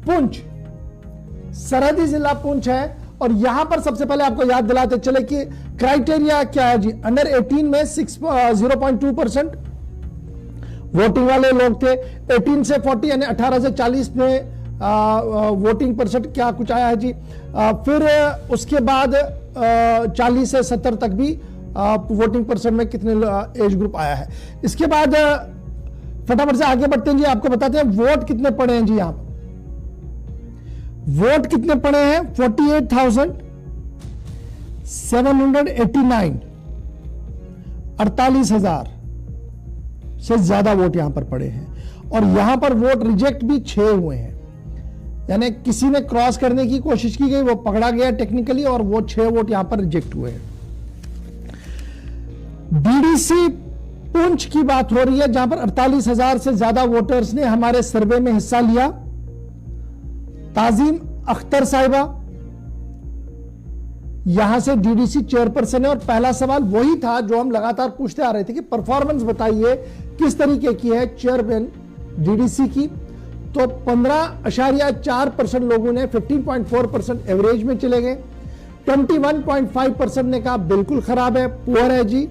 पुंछ, सरहदी जिला पुंछ है। और यहां पर सबसे पहले आपको याद दिलाते चले कि क्राइटेरिया क्या है जी, अंडर 18 में 0.2% वोटिंग वाले लोग थे। 18 से 40 यानी 18 से 40 में वोटिंग परसेंट क्या कुछ आया है जी। फिर उसके बाद 40 से 70 तक भी वोटिंग परसेंट में कितने एज ग्रुप आया है। इसके बाद फटाफट से आगे बढ़ते हैं जी, आपको बताते हैं वोट कितने पड़े हैं जी। यहां पर वोट कितने पड़े हैं, 48,789, 48,000 से ज्यादा वोट यहां पर पड़े हैं। और यहां पर वोट रिजेक्ट भी 6 हुए हैं, यानी किसी ने क्रॉस करने की कोशिश की गई, वो पकड़ा गया टेक्निकली, और वो 6 वोट यहां पर रिजेक्ट हुए हैं। डीडीसी पुंछ की बात हो रही है, जहां पर 48,000 से ज्यादा वोटर्स ने हमारे सर्वे में हिस्सा लिया। ताजीम अख्तर साहिबा यहां से डीडीसी चेयरपर्सन है। और पहला सवाल वही था जो हम लगातार पूछते आ रहे थे कि परफॉर्मेंस बताइए किस तरीके की है चेयरमैन डीडीसी की। तो 15.4% लोगों ने 15.4% एवरेज में चले गए। 21.5% ने कहा बिल्कुल खराब है, पुअर है जी।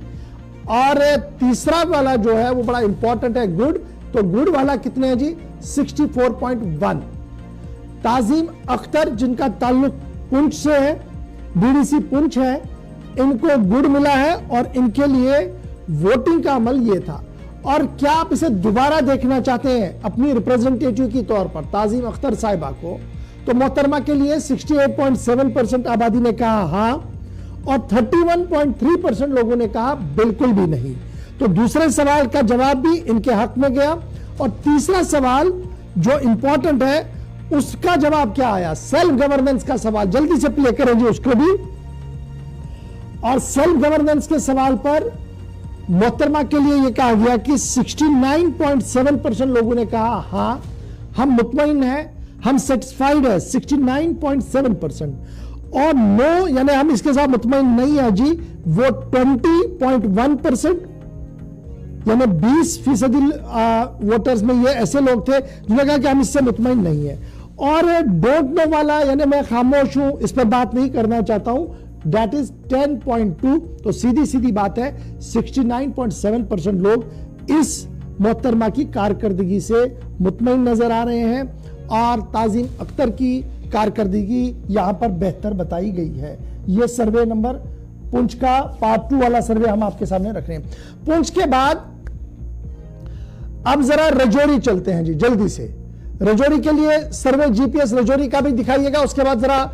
और तीसरा वाला जो है वो बड़ा इंपॉर्टेंट है, गुड। तो गुड वाला कितने है जी, 64.1। ताजीम अख्तर जिनका ताल्लुक पुंछ से है, डीडीसी पुंछ है, इनको गुड मिला है और इनके लिए वोटिंग का अमल ये था। और क्या आप इसे दोबारा देखना चाहते हैं अपनी रिप्रेजेंटेटिव की तौर पर ताजीम अख्तर साहिबा को, तो मोहतरमा के लिए 68.7% आबादी ने कहा हां, और 31.3% लोगों ने कहा बिल्कुल भी नहीं। तो दूसरे सवाल का जवाब भी इनके हक में गया। और तीसरा सवाल जो इंपॉर्टेंट है उसका जवाब क्या आया, सेल्फ गवर्नेंस का सवाल। जल्दी से प्ले करें जी उसको भी। और सेल्फ गवर्नेंस के सवाल पर मोहतरमा के लिए यह कहा गया कि 69.7% लोगों ने कहा हां, हम मुतमईन हैं, हम सेटिस्फाइड है, 69.7%। और नो यानी हम इसके साथ मुतमईन नहीं है जी, वो 20.1%, यानी 20% वोटर्स में ये ऐसे लोग थे जिन्होंने कहा कि हम इससे मुतमईन नहीं है। और डोंट नो वाला यानी मैं खामोश हूं, इस पर बात नहीं करना चाहता हूं, दैट इज 10.2। तो सीधी सीधी बात है 69.7% लोग इस मोहतरमा की कारकर्दगी से मुतमईन नजर आ रहे हैं। और ताजीम अख्तर की कारकर्दगी यहां पर बेहतर बताई गई है। यह सर्वे नंबर पुंछ का पार्ट 2 वाला सर्वे हम आपके सामने रख रहे हैं। पुंछ के बाद अब जरा रजौरी चलते हैं जी, जल्दी से। रजौरी के लिए सर्वे जीपीएस रजौरी का भी दिखाइएगा। उसके बाद जरा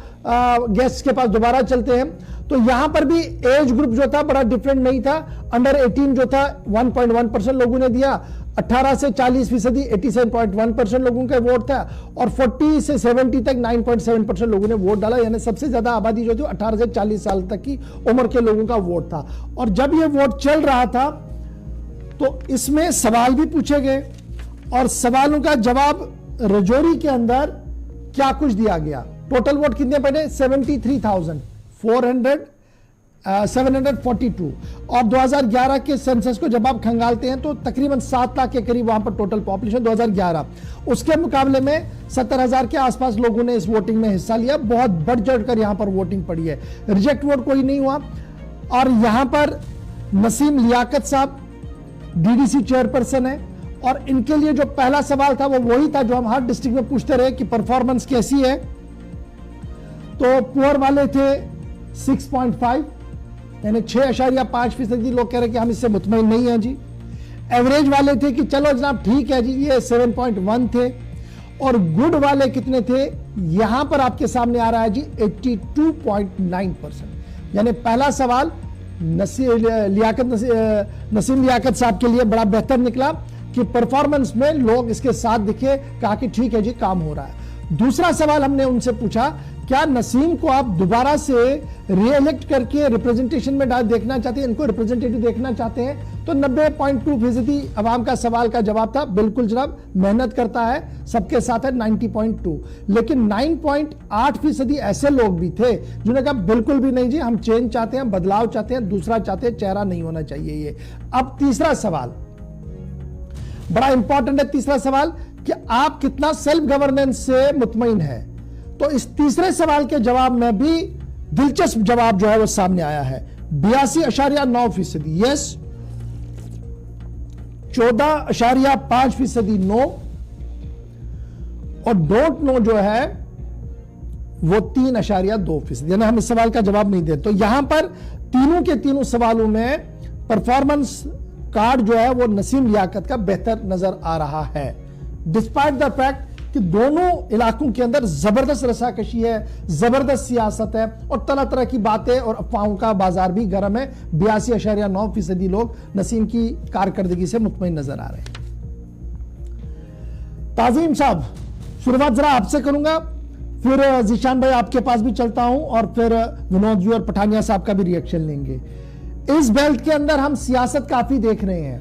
गेस्ट के पास दोबारा चलते हैं। तो यहां पर भी एज ग्रुप जो था बड़ा डिफरेंट नहीं था। अंडर 18 जो था 1.1% लोगों ने दिया। 18 से 40% 87.1% लोगों का वोट था। और 40 से 70 तक 9.7% लोगों ने वोट डाला। यानी सबसे ज्यादा आबादी जो थी 18 से 40 साल तक की उम्र के लोगों का वोट था। और जब यह वोट चल रहा था तो इसमें सवाल भी पूछे गए और सवालों का जवाब रजौरी के अंदर क्या कुछ दिया गया। टोटल वोट कितने पड़े, 73,742। और 2011 के सेंसस को जब आप खंगालते हैं तो तकरीबन 7 लाख के करीब वहां पर टोटल पॉपुलेशन 2011। उसके मुकाबले में 70,000 के आसपास लोगों ने इस वोटिंग में हिस्सा लिया। बहुत बढ़ चढ़कर यहां पर वोटिंग पड़ी है। रिजेक्ट वोट कोई नहीं हुआ। और यहां पर नसीम लियाकत साहब डीडीसी चेयरपर्सन है। और इनके लिए जो पहला सवाल था वो वही था जो हम हर डिस्ट्रिक्ट में पूछते रहे कि परफॉर्मेंस कैसी है। तो पुअर वाले थे 6.5, यानी 6.5% लोग कह रहे कि हम इससे मुतमईन नहीं हैं जी। एवरेज वाले थे कि चलो जनाब ठीक है जी, ये 7.1 थे। और गुड वाले कितने थे, यहां पर आपके सामने आ रहा है जी 82.9%। यानी पहला सवाल नसीम लियाकत साहब के लिए बड़ा बेहतर निकला कि परफॉर्मेंस में लोग इसके साथ दिखे, कहा कि ठीक है जी काम हो रहा है। दूसरा सवाल हमने उनसे पूछा, क्या नसीम को आप दोबारा से रीइलेक्ट करके रिप्रेजेंटेशन में देखना चाहते हैं, इनको रिप्रेजेंटेटिव देखना चाहते हैं? तो 90.2% अवाम का सवाल का जवाब था बिल्कुल जनाब, मेहनत करता है, सबके साथ है 90.2। लेकिन 9.8% ऐसे लोग भी थे जिन्होंने कहा बिल्कुल भी नहीं जी, हम चेंज चाहते हैं, बदलाव चाहते हैं, दूसरा चाहते हैं, चेहरा नहीं होना चाहिए ये। अब तीसरा सवाल बड़ा इंपॉर्टेंट है। तीसरा सवाल, کہ آپ کتنا سیلف گورننس سے مطمئن ہے. تو اس تیسرے سوال کے جواب میں بھی دلچسپ جواب جو ہے وہ سامنے آیا ہے. 82.9% یس، 14.5% نو، اور ڈونٹ نو جو ہے وہ 3.2%. یعنی ہم اس سوال کا جواب نہیں دیں. تو یہاں پر تینوں کے تینوں سوالوں میں پرفارمنس کارڈ جو ہے وہ نسیم لیاقت کا بہتر نظر آ رہا ہے، ڈسپائٹ دا فیکٹ کہ دونوں علاقوں کے اندر زبردست رساکشی ہے، زبردست سیاست ہے، اور طرح طرح کی باتیں اور افواہوں کا بازار بھی گرم ہے. 82.9% لوگ نسیم کی کارکردگی سے مطمئن نظر آ رہے ہیں. تعظیم صاحب، شروعات ذرا آپ سے کروں گا، پھر ذیشان بھائی آپ کے پاس بھی چلتا ہوں، اور پھر ونود جی اور پٹھانیہ صاحب کا بھی ریئیکشن لیں گے. اس بیلٹ کے اندر ہم سیاست کافی دیکھ رہے ہیں.